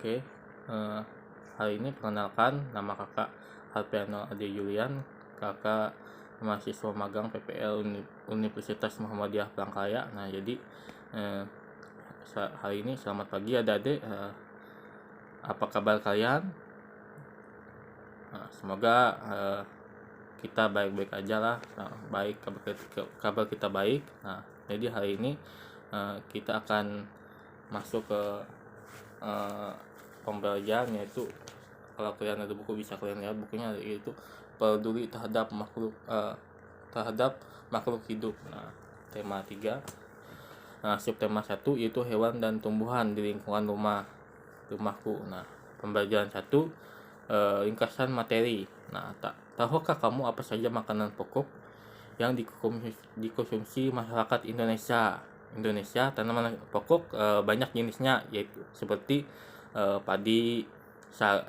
Oke, hari ini perkenalkan nama kakak Alpiano Ade Julian, kakak mahasiswa magang PPL Universitas Muhammadiyah Palangkaraya. Nah, jadi eh, hari ini selamat pagi adik-adik. Apa kabar kalian? Nah, semoga kita baik-baik aja lah. Nah, baik, kabar kita baik. Nah, jadi hari ini kita akan masuk ke pembelajaran, yaitu kalau kalian ada buku bisa kalian lihat bukunya, yaitu peduli terhadap makhluk hidup. Nah, tema 3. Nah, subtema 1 yaitu hewan dan tumbuhan di lingkungan rumahku. Nah, pembelajaran 1, ringkasan materi. Nah, tahukah kamu apa saja makanan pokok yang dikonsumsi masyarakat Indonesia? Tanaman pokok banyak jenisnya, yaitu seperti padi,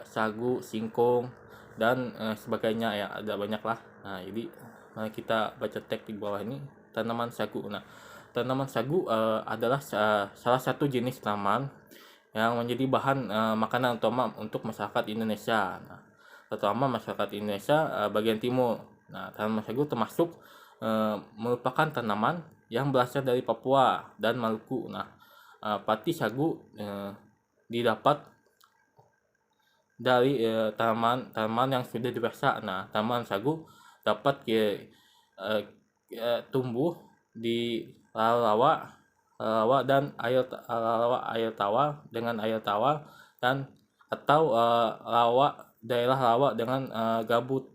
sagu, singkong, dan sebagainya ya, ada banyak lah. Nah, jadi mari kita baca teks di bawah ini. Tanaman sagu. Nah, tanaman sagu adalah salah satu jenis tanaman yang menjadi bahan makanan utama untuk masyarakat Indonesia. Nah, terutama masyarakat Indonesia bagian timur. Nah, tanaman sagu termasuk merupakan tanaman yang berasal dari Papua dan Maluku. Nah, pati sagu didapat dari tanaman yang sudah dewasa. Nah, tanaman sagu dapat tumbuh di rawa dan air tawar dengan air tawar, dan atau daerah rawa dengan gambut,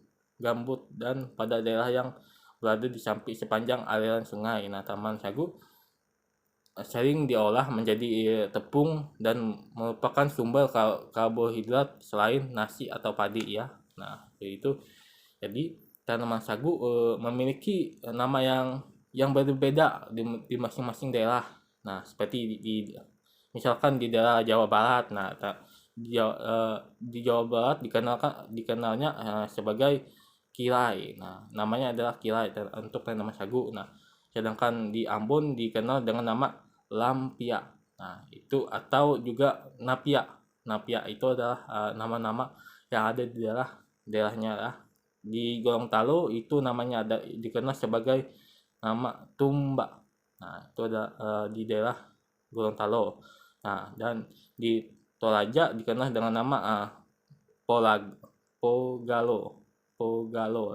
dan pada daerah yang berada di sepanjang aliran sungai. Nah, tanaman sagu sering diolah menjadi tepung dan merupakan sumber karbohidrat selain nasi atau padi ya. Nah, itu jadi tanaman sagu memiliki nama yang berbeda di masing-masing daerah. Nah, seperti misalkan di daerah Jawa Barat. Nah, di Jawa Barat dikenalnya sebagai kilai. Nah, namanya adalah kilai untuk tanaman sagu. Nah, sedangkan di Ambon dikenal dengan nama lampia. Nah, itu atau juga napia. Napia itu adalah nama-nama yang ada di daerahnya lah. Di Gorontalo itu namanya dikenal sebagai nama tumba. Nah, itu ada di daerah Gorontalo. Nah, dan di Toraja dikenal dengan nama Pogalo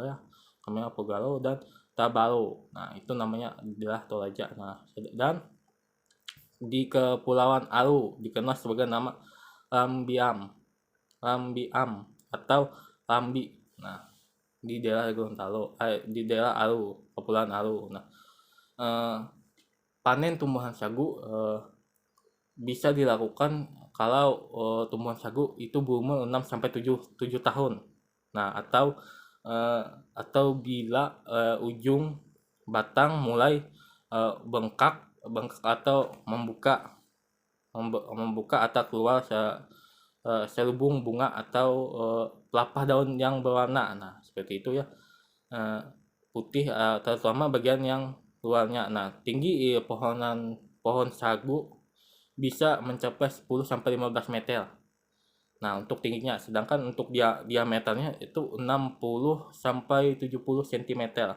ya. Namanya Pogalo dan Tabaro. Nah, itu namanya di daerah Toraja. Nah, dan di Kepulauan Aru dikenal sebagai nama Lambiam atau Lambi. Nah, di daerah Gorontalo, di daerah Aru, Kepulauan Aru. Nah, panen tumbuhan sagu bisa dilakukan kalau tumbuhan sagu itu berumur 6 sampai 7 tahun. Nah, atau bila ujung batang mulai bengkak atau membuka atau keluar selubung bunga atau pelepah daun yang berwarna. Nah, seperti itu ya, putih, terutama bagian yang luarnya. Nah, tinggi pohon sagu bisa mencapai 10 sampai 15 meter. Nah, untuk tingginya, sedangkan untuk diameternya itu 60 sampai 70 cm.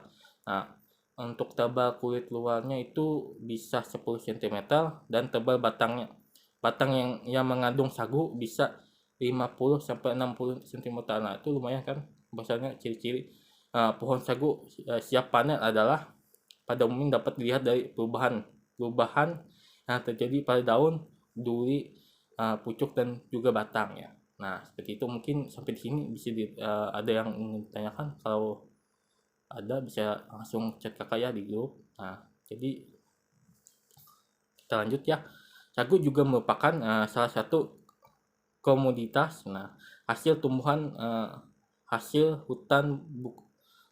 Nah, untuk tebal kulit luarnya itu bisa 10 cm, dan tebal batang yang mengandung sagu bisa 50 sampai 60 cm. Nah, itu lumayan kan besarnya. Ciri-ciri pohon sagu siap panen adalah pada umumnya dapat dilihat dari perubahan yang terjadi pada daun, duri, pucuk, dan juga batang ya. Nah, seperti itu. Mungkin sampai di sini bisa ada yang ingin ditanyakan. Kalau ada bisa langsung chat kakak ya di grup. Nah, jadi kita lanjut ya. Sagu juga merupakan salah satu komoditas. Nah, hasil tumbuhan hasil hutan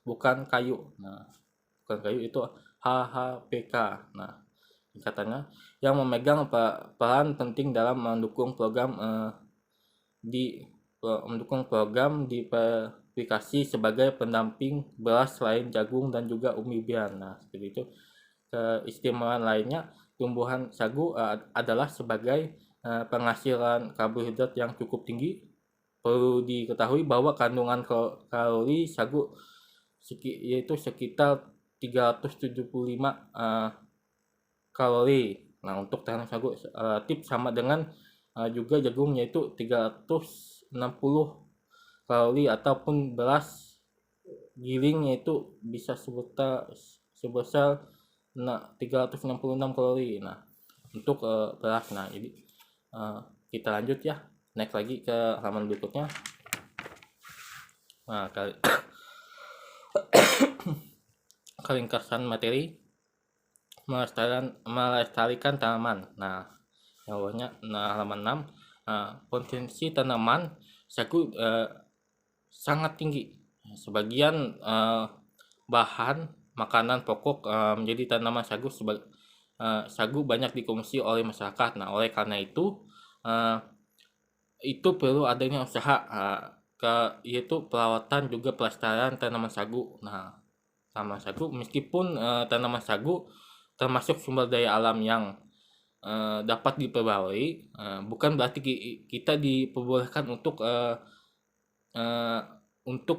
bukan kayu. Nah, bukan kayu itu HHPK. Nah, katanya yang memegang peran penting dalam mendukung program diversifikasi sebagai pendamping beras selain jagung dan juga umbi-umbian. Nah, seperti itu. Keistimewaan lainnya tumbuhan sagu adalah sebagai penghasilan karbohidrat yang cukup tinggi. Perlu diketahui bahwa kandungan kalori sagu yaitu sekitar 375 kalori. Nah, untuk tanam sagu relatif sama dengan juga jagung, yaitu 360 kalori, ataupun beras giling yaitu bisa sebesar 366 kalori. Nah, untuk beras. Nah, jadi kita lanjut ya, next lagi ke halaman berikutnya. Nah, keringkasan materi melestarikan tanaman. Nah, awalnya halaman 6, potensi tanaman sagu sangat tinggi. Sebagian bahan makanan pokok menjadi tanaman sagu. Sagu banyak dikonsumsi oleh masyarakat. Nah, oleh karena itu perlu adanya usaha yaitu perawatan juga pelestarian tanaman sagu. Nah, tanaman sagu, meskipun tanaman sagu termasuk sumber daya alam yang dapat diperbarui, bukan berarti kita diperbolehkan untuk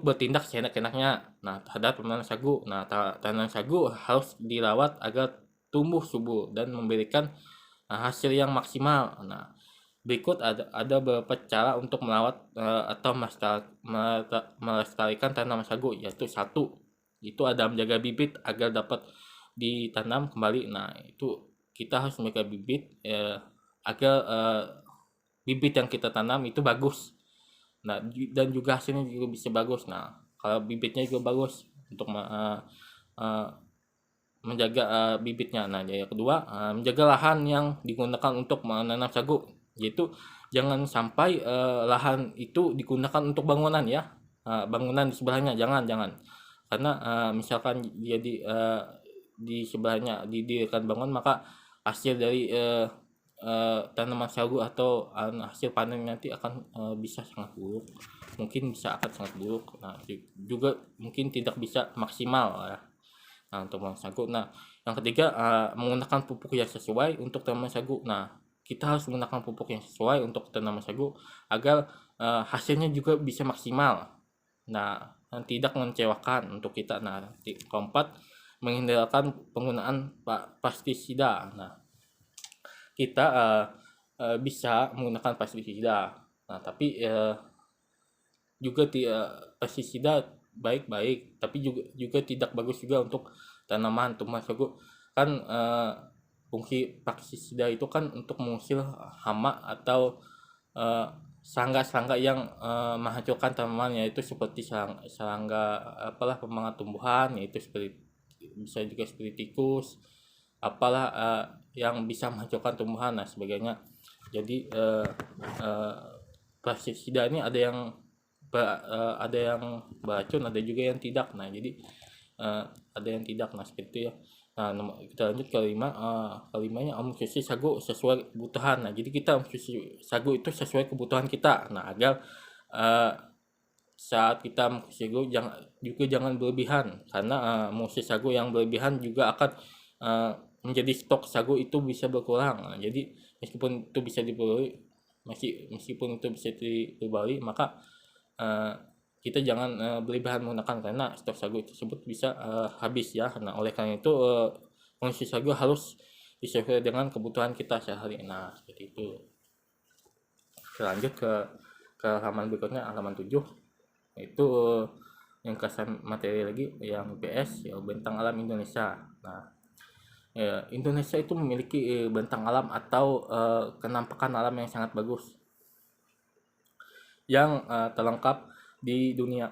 bertindak seenak-enaknya terhadap tanaman sagu. Nah, tanaman sagu harus dirawat agar tumbuh subur dan memberikan hasil yang maksimal. Nah, berikut ada beberapa cara untuk merawat atau melestarikan tanaman sagu, yaitu 1, itu ada menjaga bibit agar dapat ditanam kembali. Nah, itu kita harus menjaga bibit agar bibit yang kita tanam itu bagus. Nah, dan juga hasilnya juga bisa bagus. Nah, kalau bibitnya juga bagus untuk menjaga bibitnya. Nah, yang kedua, menjaga lahan yang digunakan untuk menanam sagu, yaitu jangan sampai lahan itu digunakan untuk bangunan ya. Bangunan di sebelahnya jangan, karena misalkan dia di sebelahnya didirikan bangunan, maka hasil dari tanaman sagu atau hasil panen nanti akan bisa sangat buruk, mungkin akan sangat buruk. Nah, juga mungkin tidak bisa maksimal ya. Nah, untuk tanaman sagu. Nah, yang ketiga, menggunakan pupuk yang sesuai untuk tanaman sagu. Nah, kita harus menggunakan pupuk yang sesuai untuk tanaman sagu agar hasilnya juga bisa maksimal. Nah, tidak mengecewakan untuk kita. Nah, keempat, menghindarkan penggunaan pestisida. Nah, kita bisa menggunakan pestisida. Nah, tapi juga pestisida baik-baik, tapi juga tidak bagus juga untuk tanaman sagu. Kan fungsi pestisida itu kan untuk mengusir hama atau serangga-serangga yang menghancurkan tanaman, yaitu seperti serangga pemangat tumbuhan, yaitu bisa juga seperti tikus, yang bisa menghancurkan tumbuhan. Nah, sebagainya. Jadi pestisida ini ada yang beracun, ada juga yang tidak. Nah, jadi ada yang tidak. Nah, seperti itu ya. Nah, kita lanjut ke kelimanya, mengkonsumsi sagu sesuai kebutuhan. Nah, jadi kita mengkonsumsi sagu itu sesuai kebutuhan kita. Nah, agar saat kita mengkonsumsi sagu jangan berlebihan, karena mengkonsumsi sagu yang berlebihan juga akan menjadi stok sagu itu bisa berkurang. Nah, jadi meskipun itu bisa diperbarui, maka kita jangan berlebihan menggunakan, karena stok sagu tersebut bisa habis ya. Nah, oleh karena itu konsumsi sagu harus disesuaikan dengan kebutuhan kita sehari. Nah, seperti itu. Kita lanjut ke halaman berikutnya, halaman 7, itu yang kesan materi lagi yang PS ya, bentang alam Indonesia. Nah, Indonesia itu memiliki bentang alam atau kenampakan alam yang sangat bagus, yang terlengkap di dunia.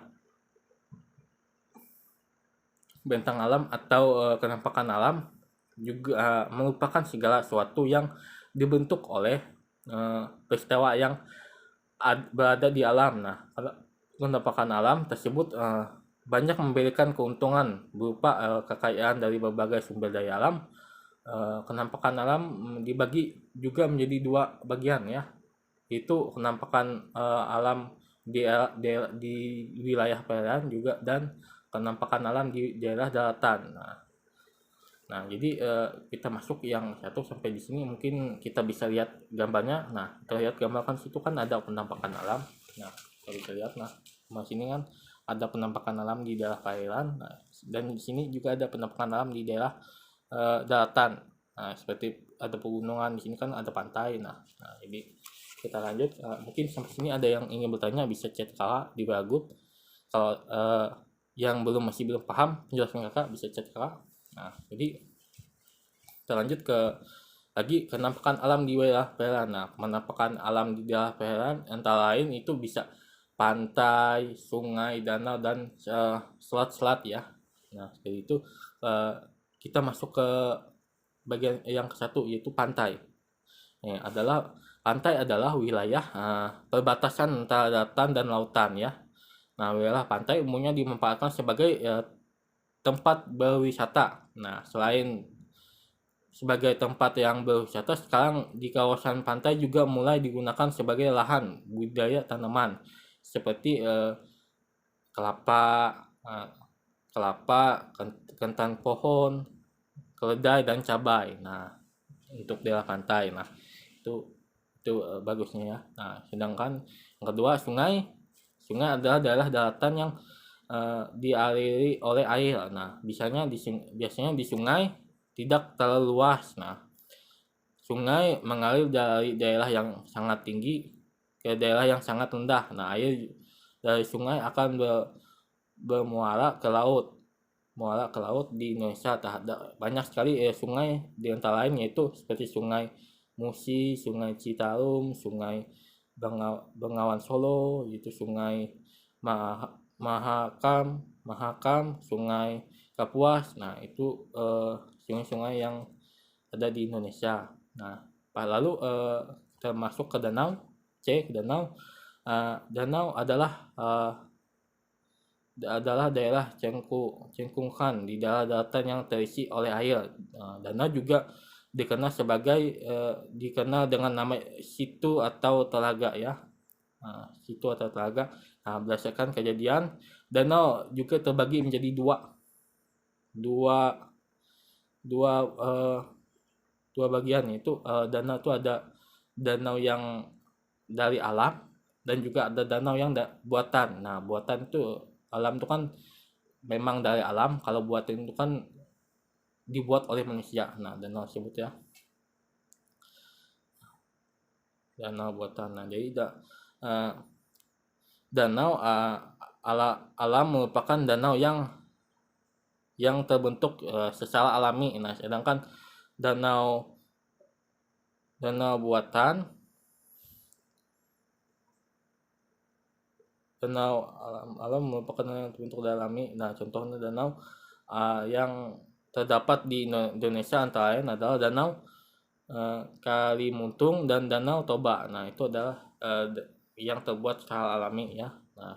Bentang alam atau kenampakan alam juga merupakan segala sesuatu yang dibentuk oleh peristiwa yang berada di alam. Nah, kenampakan alam tersebut banyak memberikan keuntungan berupa kekayaan dari berbagai sumber daya alam. Kenampakan alam dibagi juga menjadi 2 bagian ya, itu kenampakan alam di wilayah perairan juga, dan kenampakan alam di daerah daratan. Nah, Nah, jadi kita masuk yang satu sampai di sini mungkin kita bisa lihat gambarnya. Nah, kita lihat gambar kan situ kan ada penampakan alam. Nah, kalau kita lihat, nah, di sini kan ada penampakan alam di daerah perairan. Nah, dan di sini juga ada penampakan alam di daerah daratan. Nah, seperti ada pegunungan, di sini kan ada pantai. Nah, jadi kita lanjut. Mungkin sampai sini ada yang ingin bertanya, bisa chat kakak di grup. Kalau yang masih belum paham penjelasan kakak, bisa chat kakak. Nah, jadi kita lanjut lagi penampakan alam di wilayah perairan. Nah, penampakan alam di daerah perairan antara lain itu bisa pantai, sungai, danau, dan selat-selat ya. Nah, seperti itu kita masuk ke bagian yang ke satu, yaitu pantai. Pantai adalah wilayah perbatasan antara daratan dan lautan ya. Nah, wilayah pantai umumnya dimanfaatkan sebagai tempat berwisata. Nah, selain sebagai tempat yang berwisata, sekarang di kawasan pantai juga mulai digunakan sebagai lahan budidaya tanaman seperti kelapa, kentang pohon, keledai, dan cabai. Nah, untuk daerah pantai. Nah, itu bagusnya ya. Nah, sedangkan yang kedua, sungai adalah daerah daratan yang dialiri oleh air. Nah, biasanya di sungai tidak terlalu luas. Nah, sungai mengalir dari daerah yang sangat tinggi ke daerah yang sangat rendah. Nah, air dari sungai akan bermuara ke laut. Di Indonesia ada banyak sekali sungai, di antara lain yaitu seperti Sungai Musi, Sungai Citarum, Sungai Bengawan Solo, itu Sungai Mahakam, Sungai Kapuas. Nah, itu sungai-sungai yang ada di Indonesia. Nah, lalu kita masuk ke danau. Danau adalah daerah cengkungan di daerah daratan yang terisi oleh air. Danau juga dikenal dengan nama situ atau telaga ya. Situ atau telaga. Nah, berdasarkan kejadian, danau juga terbagi menjadi dua bagian, yaitu danau itu ada danau yang dari alam dan juga ada danau yang buatan. Nah, buatan itu, alam itu kan memang dari alam, kalau buatan itu kan dibuat oleh manusia. Nah, danau tersebut ya, danau buatan. Nah, jadi danau alam merupakan danau yang terbentuk secara alami. Nah, sedangkan danau buatan, danau alam merupakan danau yang terbentuk dari alami. Nah, contohnya danau yang terdapat di Indonesia antara lain adalah danau Kalimuntung dan danau Toba. Nah, itu adalah yang terbuat secara alami ya. Nah,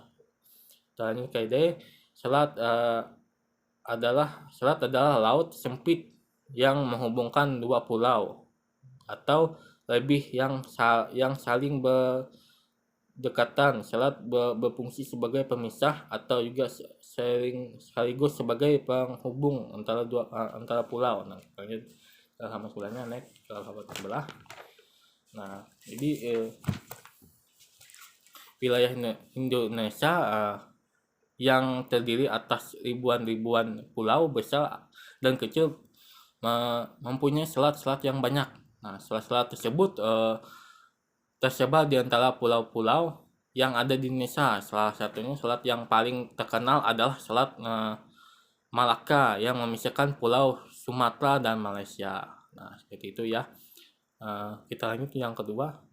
dan kayak selat adalah laut sempit yang menghubungkan dua pulau atau lebih yang saling berdekatan. Selat berfungsi sebagai pemisah atau juga sekaligus sebagai penghubung antara pulau. Nah, sama sebelahnya naik ke sahabat sebelah. Nah, jadi wilayah Indonesia yang terdiri atas ribuan pulau besar dan kecil mempunyai selat-selat yang banyak. Nah, selat-selat tersebut tersebar di antara pulau-pulau yang ada di Indonesia. Salah satunya selat yang paling terkenal adalah Selat Malaka yang memisahkan pulau Sumatera dan Malaysia. Nah, seperti itu ya. Kita lanjut ke yang kedua.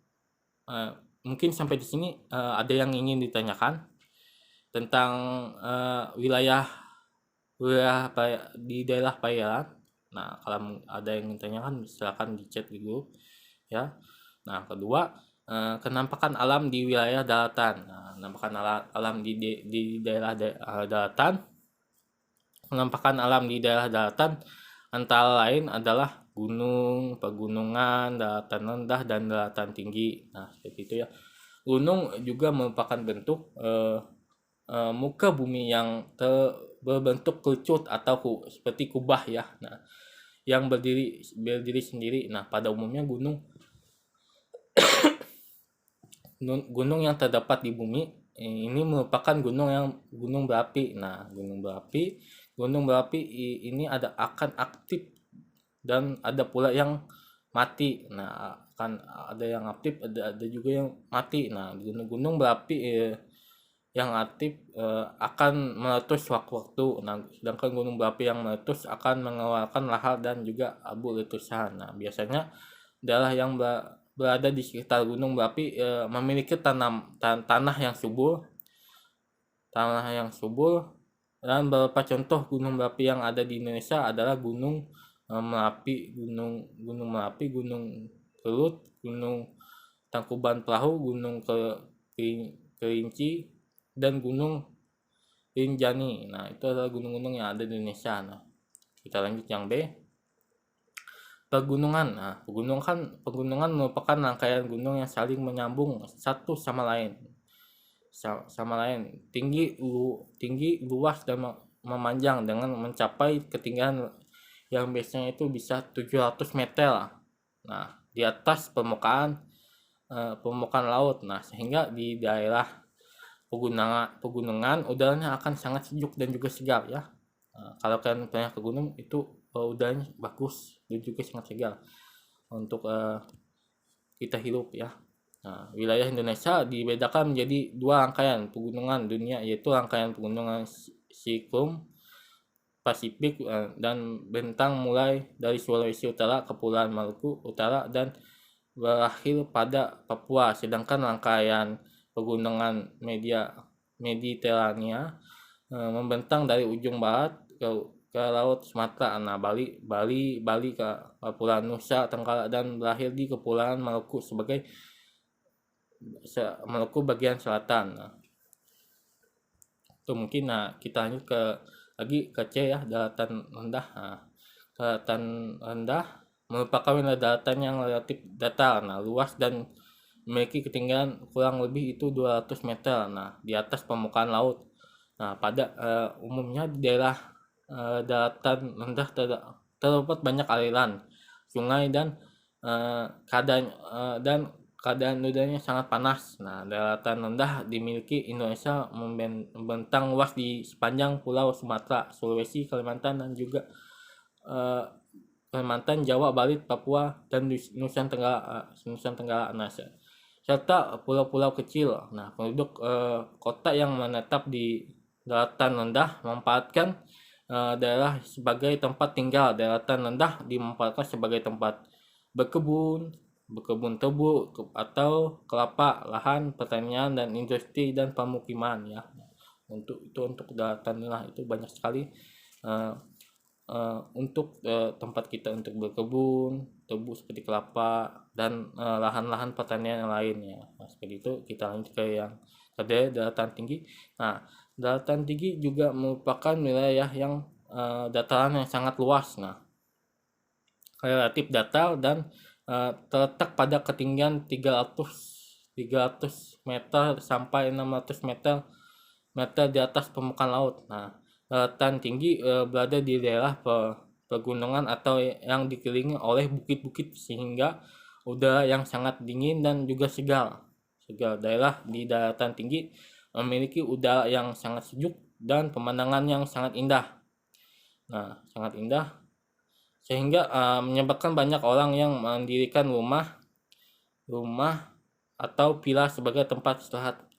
Mungkin sampai di sini ada yang ingin ditanyakan tentang wilayah di daerah perairan. Nah, kalau ada yang ingin ditanyakan silakan di chat di grup ya. Nah, kedua, kenampakan alam di wilayah daratan. Nah, penampakan alam di daerah daratan. Penampakan alam di daerah daratan antara lain adalah gunung, pegunungan, daratan rendah, dan daratan tinggi. Nah, seperti itu ya. Gunung juga merupakan bentuk muka bumi yang berbentuk kerucut atau seperti kubah ya. Nah, yang berdiri sendiri. Nah, pada umumnya gunung yang terdapat di bumi ini merupakan gunung berapi. Nah, gunung berapi ini akan aktif dan ada pula yang mati. Nah, akan ada yang aktif, ada juga yang mati. Nah, gunung berapi yang aktif akan meletus waktu-waktu. Nah, sedangkan gunung berapi yang meletus akan mengeluarkan lahar dan juga abu letusan. Nah, biasanya daerah yang berada di sekitar gunung berapi memiliki tanah yang subur, dan beberapa contoh gunung berapi yang ada di Indonesia adalah Gunung Merapi, Gunung Merapi, Gunung Kelut, Gunung Tangkuban Perahu, Gunung Kerinci, dan Gunung Rinjani. Nah, itu adalah gunung-gunung yang ada di Indonesia. Nah, kita lanjut yang B. Pegunungan. Nah, pegunungan merupakan rangkaian gunung yang saling menyambung satu sama lain. Tinggi, luas, dan memanjang dengan mencapai ketinggian yang biasanya itu bisa 700 meter. Nah, di atas permukaan laut. Nah, sehingga di daerah pegunungan udaranya akan sangat sejuk dan juga segar ya. Kalau kalian pernah ke gunung itu udaranya bagus dan juga sangat segar untuk kita hidup ya. Nah, wilayah Indonesia dibedakan menjadi dua rangkaian pegunungan dunia, yaitu rangkaian pegunungan Siklum Pasifik dan bentang mulai dari Sulawesi Utara, Kepulauan Maluku Utara, dan berakhir pada Papua. Sedangkan rangkaian pegunungan Mediterania membentang dari ujung barat ke laut Sumatera, nah Bali ke Kepulauan Nusa Tenggara, dan berakhir di Kepulauan Maluku sebagai Maluku bagian selatan. Nah, itu mungkin. Nah, kita lanjut lagi ke C ya, daratan rendah. Nah, daratan rendah merupakan wilayah daratan yang relatif datar, nah luas, dan memiliki ketinggian kurang lebih itu 200 meter nah di atas permukaan laut. Nah, pada umumnya di daerah daratan rendah terdapat banyak aliran sungai dan keadaan udaranya sangat panas. Nah, daratan rendah dimiliki Indonesia membentang luas di sepanjang Pulau Sumatera, Sulawesi, Kalimantan, dan juga Kalimantan, Jawa, Bali, Papua, dan Nusa Tenggara. Nah, serta pulau-pulau kecil. Nah, penduduk kota yang menetap di daratan rendah memanfaatkan daerah sebagai tempat tinggal. Daratan rendah dimanfaatkan sebagai tempat berkebun tebu atau kelapa, lahan pertanian, dan industri dan pemukiman ya. Untuk daratan rendah itu banyak sekali untuk tempat kita untuk berkebun tebu seperti kelapa dan lahan-lahan pertanian yang lainnya. Nah, seperti itu. Kita lanjut ke yang kedua, daratan tinggi. Nah, daratan tinggi juga merupakan wilayah yang dataran yang sangat luas, nah relatif datar, dan terletak pada ketinggian 300 meter sampai 600 meter di atas permukaan laut. Nah, daratan tinggi berada di daerah pegunungan atau yang dikelilingi oleh bukit-bukit, sehingga udara yang sangat dingin dan juga segar. Daerah di daratan tinggi memiliki udara yang sangat sejuk dan pemandangan yang sangat indah. Nah, sangat indah sehingga menyebabkan banyak orang yang mendirikan rumah atau villa sebagai tempat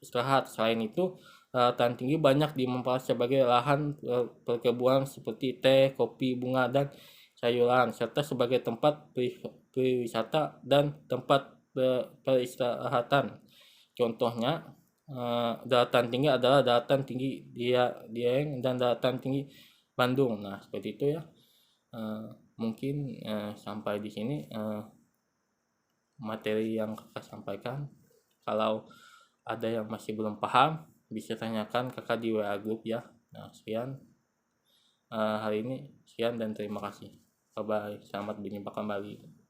istirahat. Selain itu, daratan tinggi banyak dimanfaatkan sebagai lahan perkebunan seperti teh, kopi, bunga, dan sayuran, serta sebagai tempat berwisata dan tempat peristirahatan. Contohnya, daratan tinggi adalah daratan tinggi Dieng dan daratan tinggi Bandung. Nah, seperti itu ya. Mungkin sampai di sini materi yang kakak sampaikan. Kalau ada yang masih belum paham, bisa tanyakan kakak di WA group ya. Nah, sekian hari ini, sekian dan terima kasih. Bye bye, selamat berjumpa kembali.